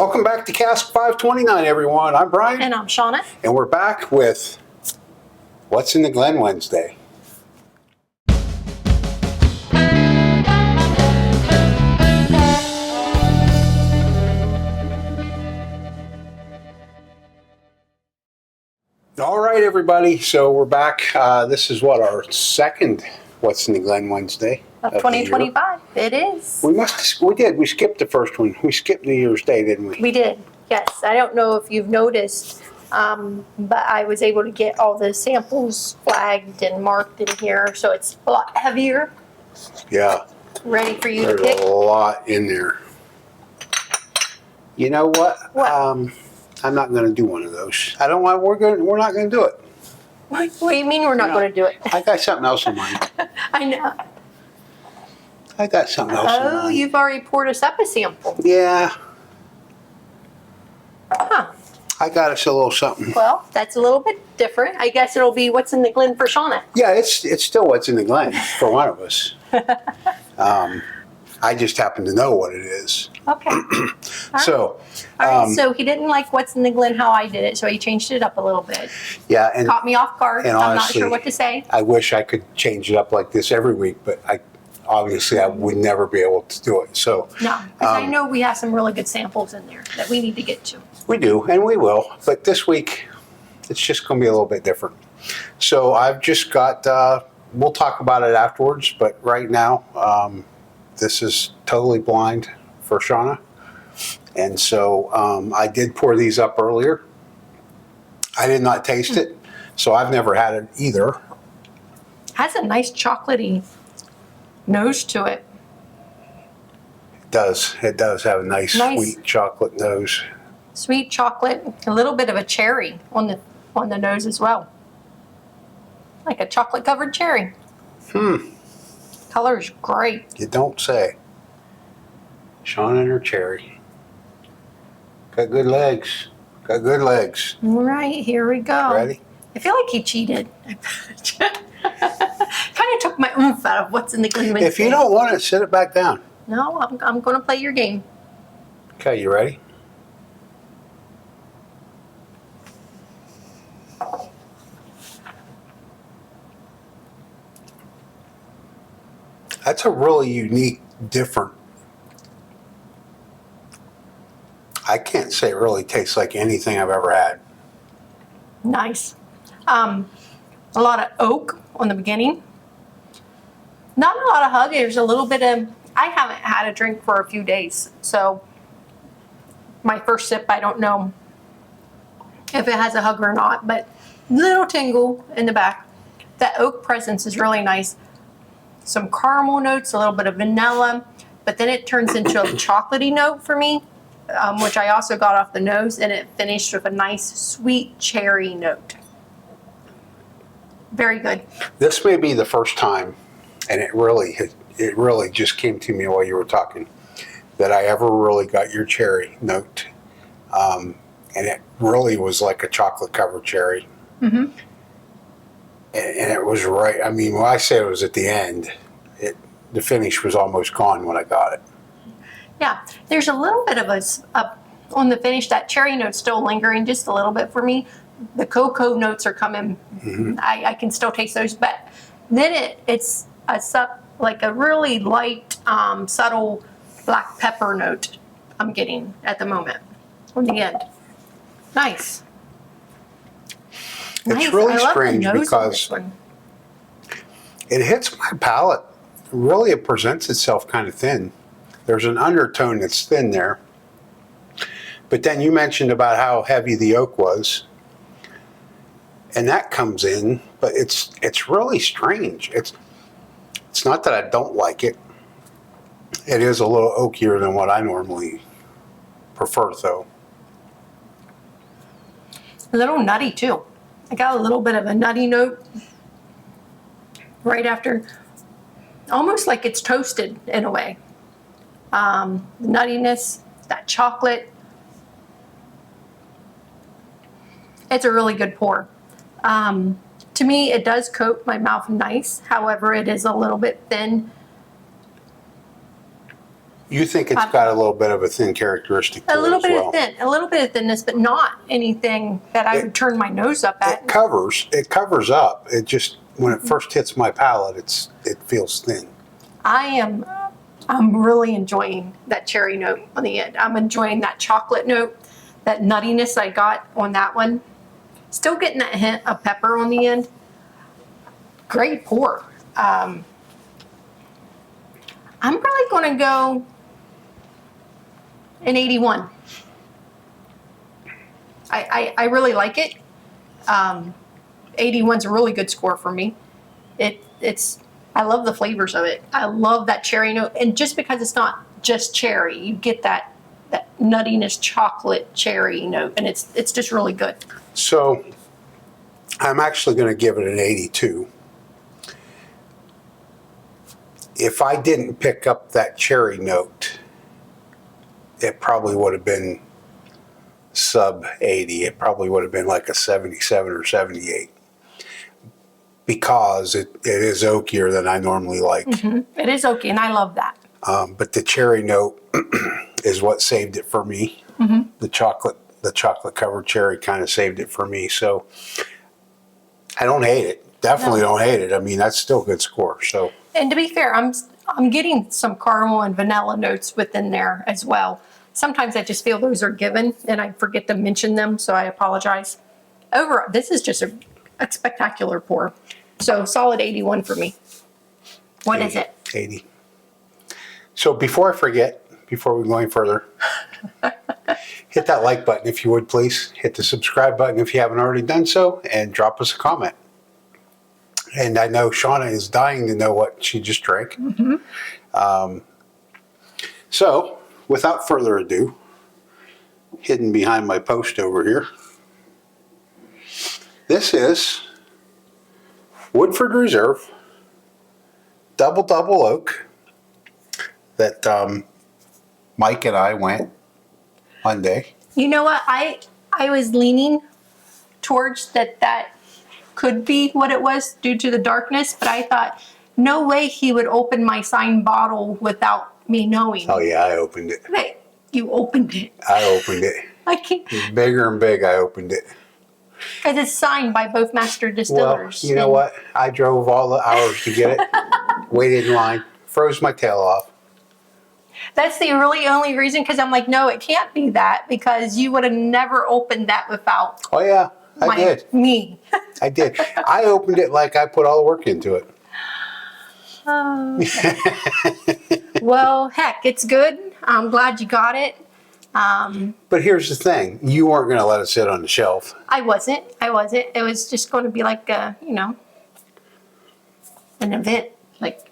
Welcome back to Cask 529, everyone. I'm Brian. And I'm Shauna. And we're back with What's in the Glen Wednesday. All right, everybody. So we're back. This is our second What's in the Glen Wednesday Of 2025. It is. We did. We skipped the first one. We skipped New Year's Day, didn't we? We did. Yes. I don't know if you've noticed, but I was able to get all the samples flagged and marked in here, so it's a lot heavier. Yeah. Ready for you There's to pick. a lot in there. You know what? What? I'm not going to do one of those. I don't want. We're not going to do it. What do you mean we're not going to do it? I got something else in mind. I know. I got something else in mind. Oh, you've already poured us up a sample. Yeah. Huh. I got us a little something. Well, that's a little bit different. I guess it'll be What's in the Glen for Shauna. Yeah, it's still What's in the Glen for one of us. I just happen to know what it is. Okay. So. All right, so he didn't like What's in the Glen how I did it, so he changed it up a little bit. Yeah, and Caught me off guard. and I'm not honestly, sure what to say. I wish I could change it up like this every week, but I would never be able to do it. So No, because I know we have some really good samples in there that we need to get to. we do, and we will. But this week, it's just going to be a little bit different. So I've just got. We'll talk about it afterwards, but right now, this is totally blind for Shauna. And so I did pour these up earlier. I did not taste it, so I've never had it either. Has a nice chocolatey nose to it. It does. It does have a nice. Sweet chocolate nose. Sweet chocolate, a little bit of a cherry on the nose as well. Like a chocolate covered cherry. Color's great. You don't say. Shauna and her cherry. Got good legs. Got good legs. All right, here we go. Ready? I feel like he cheated. Kind of took my oomph out of What's in the Glen Wednesday. If you don't want it, sit it back down. No, I'm going to play your game. Okay, you ready? That's a really unique, different. I can't say it really tastes like anything I've ever had. Nice. A lot of oak on the beginning. Not a lot of hug. There's a little bit of, I haven't had a drink for a few days. So my first sip, I don't know if it has a hug or not, but little tingle in the back. That oak presence is really nice. Some caramel notes, a little bit of vanilla, but then it turns into a chocolatey note for me, which I also got off the nose, and it finished with a nice sweet cherry note. Very good. This may be the first time, and it really just came to me while you were talking, that I ever really got your cherry note, and it really was like a chocolate covered cherry. Mm-hmm. And it was right. I mean, when I say it was at the end, the finish was almost gone when I got it. Yeah, there's a little bit of on the finish, that cherry note's still lingering just a little bit for me. The cocoa notes are coming. Mm-hmm. I can still taste those, but then it's like a really light, subtle black pepper note I'm getting at the moment on the end. Nice. It's really strange because it hits my palate. Really, it presents itself kind of thin. There's an undertone that's thin there. But then you mentioned about how heavy the oak was. And that comes in, but it's really strange. It's not that I don't like it. It is a little oakier than what I normally prefer, though. A little nutty, too. I got a little bit of a nutty note right after, almost like it's toasted in a way. The nuttiness, that chocolate. It's a really good pour. To me, it does coat my mouth nice. However, it is a little bit thin. You think it's got a little bit of a thin characteristic to A little it as bit well. of thin, a little bit of thinness, but not anything that I would turn my nose up at. It covers up. It just, when it first hits my palate, it feels thin. I'm really enjoying that cherry note on the end. I'm enjoying that chocolate note, that nuttiness I got on that one. Still getting that hint of pepper on the end. Great pour. I'm really going to go an 81. I really like it. 81's a really good score for me. I love the flavors of it. I love that cherry note, and just because it's not just cherry, you get that nuttiness chocolate cherry note, and it's just really good. So I'm actually going to give it an 82. If I didn't pick up that cherry note, it probably would have been sub 80. It probably would have been like a 77 or 78, because it is oakier than I normally like. Mm-hmm. It is oaky, and I love that. But the cherry note is what saved it for me. Mm-hmm. The chocolate covered cherry kind of saved it for me. So I don't hate it. Definitely don't hate it. I mean, that's still a good score. So. And to be fair, I'm getting some caramel and vanilla notes within there as well. Sometimes I just feel those are given, and I forget to mention them, so I apologize. Overall, this is just a spectacular pour. So solid 81 for me. What 80, is it? 80. So before I forget, before we go any further, hit that like button if you would, please. Hit the subscribe button if you haven't already done so, and drop us a comment. And I know Shauna is dying to know what she just drank. Mm-hmm. So without further ado, hidden behind my post over here, this is Woodford Reserve Double Oak that Mike and I went Monday. You know what? I was leaning towards that could be what it was due to the darkness, but I thought, no way he would open my signed bottle without me knowing. Oh yeah, I opened it. Hey, you opened it. I opened it. I can't. It's bigger and big, I opened it. Because it's signed by both master distillers. Well, you know what? I drove all the hours to get it, waited in line, froze my tail off. That's the really only reason, because I'm like, no, it can't be that, because you would have never opened that without Oh yeah, I did. me. I did. I opened it like I put all the work into it. Well, heck, it's good. I'm glad you got it. But here's the thing. You weren't going to let it sit on the shelf. I wasn't. It was just going to be like, an event. Like,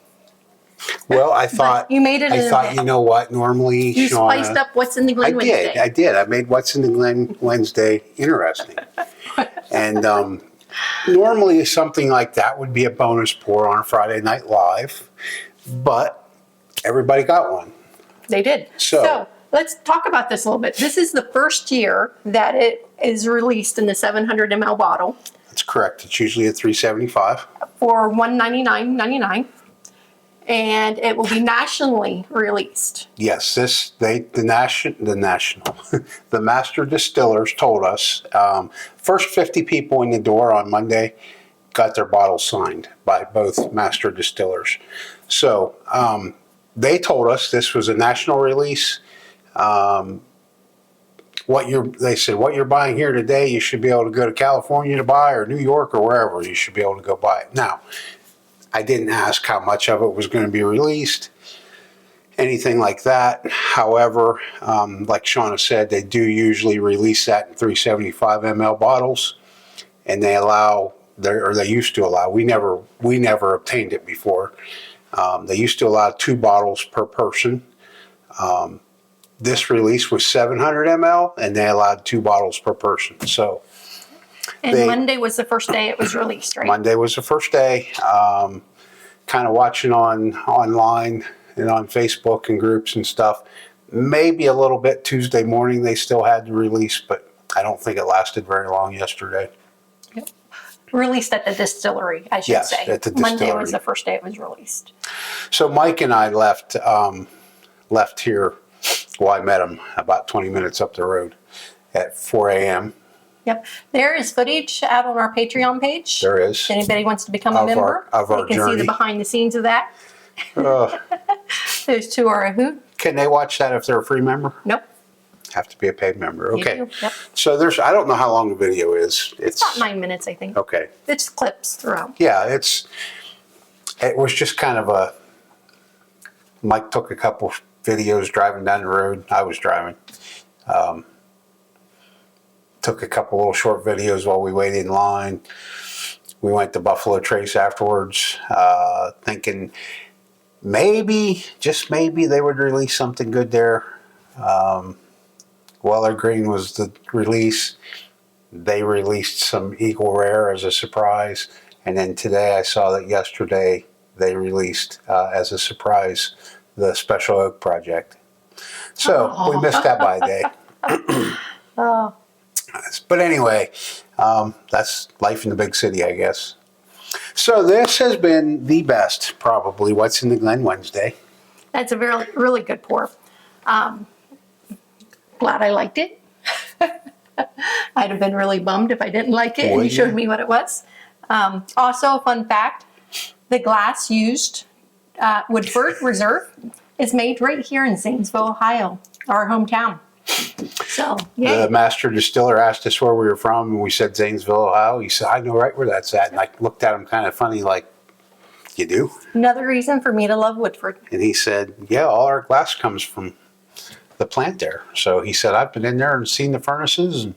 Well, I thought you made it an I thought, event. you know what? Normally, You Shauna, spiced up what's in the Glen Wednesday. I did. I made What's in the Glen Wednesday interesting. And normally something like that would be a bonus pour on a Friday Night Live, but everybody got one. They did. So let's talk about this a little bit. This is the first year that it is released in the 700 ml bottle That's correct. It's usually at $3.75. for $199.99, and it will be nationally released. Yes, the master distillers told us first 50 people in the door on Monday got their bottles signed by both master distillers. So they told us this was a national release. They said what you're buying here today, you should be able to go to California to buy, or New York, or wherever. You should be able to go buy it. Now, I didn't ask how much of it was going to be released, anything like that. However, like Shauna said, they do usually release that in 375 ml bottles, and they used to allow. We never obtained it before. They used to allow 2 bottles per person. This release was 700 ml, and they allowed 2 bottles per person. So. And Monday was the first day it was released, right? Monday was the first day. Kind of watching online and on Facebook and groups and stuff. Maybe a little bit Tuesday morning they still had the release, but I don't think it lasted very long yesterday. Yep. Released at the distillery, I should say. At the Monday distillery. was the first day it was released. So Mike and I left left here. Well, I met him about 20 minutes up the road at 4 a.m. Yep. There is footage out on our Patreon page. There is. If anybody wants to become a member, of our they can see the journey. behind the scenes of that. Uh, Those two are a hoot. can they watch that if they're a free member? Nope. Have to be a paid member. You Okay. do. Yep. So I don't know how long the video is. It's About 9 minutes, I think. okay. It's clips throughout. Yeah, it was just kind of Mike took a couple videos driving down the road. I was driving. Took a couple little short videos while we waited in line. We went to Buffalo Trace afterwards, thinking maybe, just maybe, they would release something good there. Weller Green was the release. They released some Eagle Rare as a surprise. And then today, I saw that yesterday they released as a surprise the Special Oak Project. So we missed that by a day. Oh, But anyway, that's life in the big city, I guess. So this has been the best, probably, What's in the Glen Wednesday. that's a really, really good pour. Glad I liked it. I'd have been really bummed if I didn't like it and Would you showed you? me what it was. Also, a fun fact, the glass used Woodford Reserve is made right here in Zanesville, Ohio, our hometown. So, yeah. The master distiller asked us where we were from, and we said Zanesville, Ohio. He said, I know right where that's at. And I looked at him kind of funny, like, you do? Another reason for me to love Woodford. And he said, yeah, all our glass comes from the plant there. So he said, I've been in there and seen the furnaces. And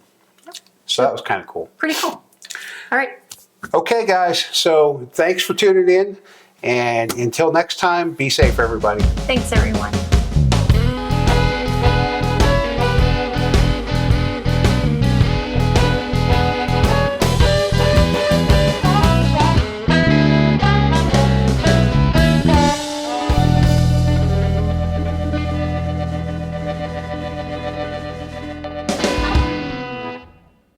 so that was kind of cool. Pretty cool. All right. Okay, guys. So thanks for tuning in. And until next time, be safe, everybody. Thanks, everyone.